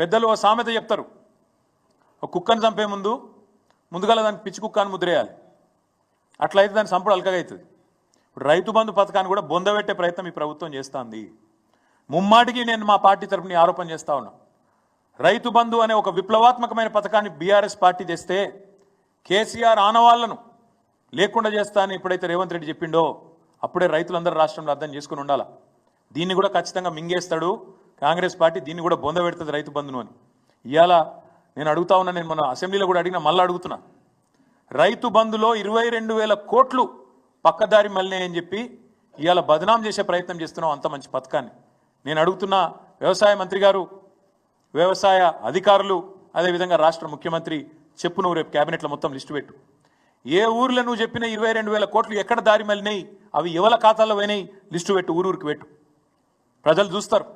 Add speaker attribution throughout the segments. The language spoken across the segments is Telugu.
Speaker 1: పెద్దలు ఓ సామెత చెప్తారు, ఒక కుక్కను చంపే ముందుగా దానికి పిచ్చి కుక్కను ముద్రేయాలి. అట్లయితే దాని సంపుడు అల్కగా అవుతుంది. ఇప్పుడు రైతు బంధు పథకాన్ని కూడా బొందబెట్టే ప్రయత్నం ఈ ప్రభుత్వం చేస్తుంది. ముమ్మాటికి నేను మా పార్టీ తరఫున ఆరోపణ చేస్తా ఉన్నా. రైతు బంధు అనే ఒక విప్లవాత్మకమైన పథకాన్ని బీఆర్ఎస్ పార్టీ తెస్తే కేసీఆర్ ఆనవాళ్లను లేకుండా చేస్తా అని ఎప్పుడైతే రేవంత్ రెడ్డి చెప్పిండో అప్పుడే రైతులందరూ రాష్ట్రంలో అర్థం చేసుకుని ఉండాలా. దీన్ని కూడా ఖచ్చితంగా మింగేస్తాడు కాంగ్రెస్ పార్టీ, దీన్ని కూడా బొందబెడుతుంది రైతు బంధును అని. ఇవాళ నేను అడుగుతా ఉన్నా, నేను మన అసెంబ్లీలో కూడా అడిగినా, మళ్ళీ అడుగుతున్నా. రైతు బంధులో 22,000 కోట్లు పక్కదారి మళ్ళీ చెప్పి ఇవాళ బదనాం చేసే ప్రయత్నం చేస్తున్నాం అంత మంచి పథకాన్ని. నేను అడుగుతున్నా, వ్యవసాయ మంత్రి గారు, వ్యవసాయ అధికారులు, అదేవిధంగా రాష్ట్ర ముఖ్యమంత్రి చెప్పు, నువ్వు రేపు క్యాబినెట్లో మొత్తం లిస్టు పెట్టు. ఏ ఊర్లో నువ్వు చెప్పిన 22,000 కోట్లు ఎక్కడ దారి మళ్ళినాయి, అవి ఎవల ఖాతాలో పోయినాయి, లిస్టు పెట్టు, ఊరూరికి పెట్టు. ప్రజలు చూస్తారు.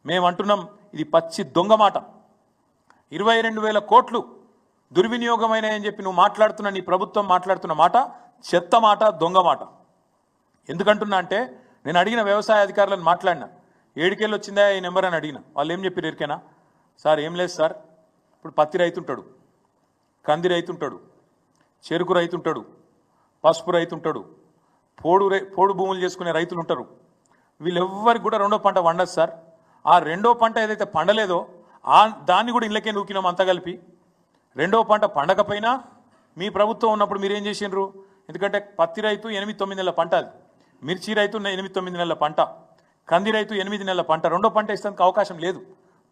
Speaker 1: మేము అంటున్నాం, ఇది పచ్చి దొంగ మాట. 22,000 కోట్లు దుర్వినియోగమైనాయని చెప్పి నువ్వు మాట్లాడుతున్న, నీ ప్రభుత్వం మాట్లాడుతున్న మాట చెత్త మాట, దొంగ మాట. ఎందుకంటున్నా అంటే, నేను అడిగిన వ్యవసాయ అధికారులను మాట్లాడినా, ఏడుకేళ్ళు వచ్చిందా ఈ నెంబర్ అని అడిగిన. వాళ్ళు ఏం చెప్పారు ఎరికేనా? సార్ ఏం లేదు సార్, ఇప్పుడు పత్తి రైతుంటాడు, కంది రైతుంటాడు, చెరుకు రైతుంటాడు, పసుపు రైతుంటాడు, పోడు భూములు చేసుకునే రైతులు ఉంటారు. వీళ్ళెవ్వరికి కూడా రెండో పంట పండదు సార్. ఆ రెండో పంట ఏదైతే పండలేదో దాన్ని కూడా ఇళ్ళకే నూకినాం అంతా కలిపి. రెండో పంట పండకపోయినా మీ ప్రభుత్వం ఉన్నప్పుడు మీరేం చేసిండ్రు? ఎందుకంటే పత్తి రైతు 8-9 నెలల పంట, అది మిర్చి రైతు 8-9 నెలల పంట, కంది రైతు 8 నెలల పంట. రెండో పంట వేసేందుకు అవకాశం లేదు.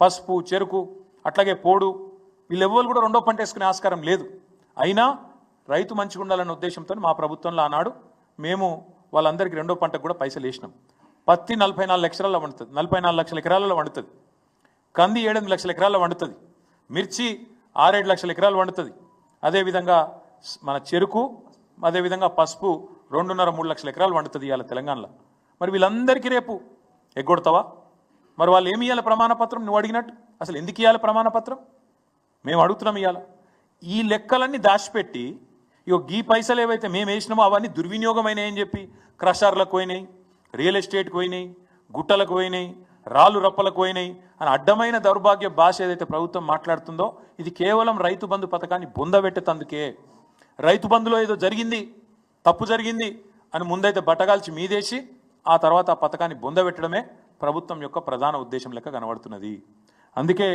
Speaker 1: పసుపు, చెరుకు, అట్లాగే పోడు, వీళ్ళెవ్వరు కూడా రెండో పంట వేసుకునే ఆస్కారం లేదు. అయినా రైతు మంచిగా ఉండాలన్న ఉద్దేశంతో మా ప్రభుత్వంలో ఆనాడు మేము వాళ్ళందరికీ రెండో పంటకు కూడా పైసలు వేసినాం. పత్తి 44 లక్షలలో వండుతుంది, 44 లక్షల ఎకరాలలో వండుతుంది. కంది 7-8 లక్షల ఎకరాల్లో వండుతుంది. మిర్చి 6-7 లక్షల ఎకరాలు వండుతుంది. అదేవిధంగా మన చెరుకు, అదేవిధంగా పసుపు 2.5-3 లక్షల ఎకరాలు వండుతుంది ఇవాళ తెలంగాణలో. మరి వీళ్ళందరికీ రేపు ఎగ్గొడతావా? మరి వాళ్ళు ఏమి ఇవ్వాలి ప్రమాణపత్రం? నువ్వు అడిగినట్టు అసలు ఎందుకు ఇవ్వాలి ప్రమాణపత్రం? మేము అడుగుతున్నాం. ఇవ్వాలి ఈ లెక్కలన్నీ దాచిపెట్టి ఈ పైసలు ఏవైతే మేము వేసినామో అవన్నీ దుర్వినియోగమైనాయని చెప్పి క్రషర్లకు పోయినాయి, రియల్ ఎస్టేట్కి పోయినాయి, గుట్టలకు పోయినాయి, రాళ్ళు రప్పలకు పోయినాయి అని అడ్డమైన దౌర్భాగ్య భాష ఏదైతే ప్రభుత్వం మాట్లాడుతుందో ఇది కేవలం రైతు బంధు పథకాన్ని బొందబెట్టేందుకే. రైతు బంధులో ఏదో జరిగింది, తప్పు జరిగింది అని ముందైతే బట్టగాల్చి మీదేసి ఆ తర్వాత ఆ పథకాన్ని బొందబెట్టడమే ప్రభుత్వం యొక్క ప్రధాన ఉద్దేశం లెక్క కనబడుతున్నది. అందుకే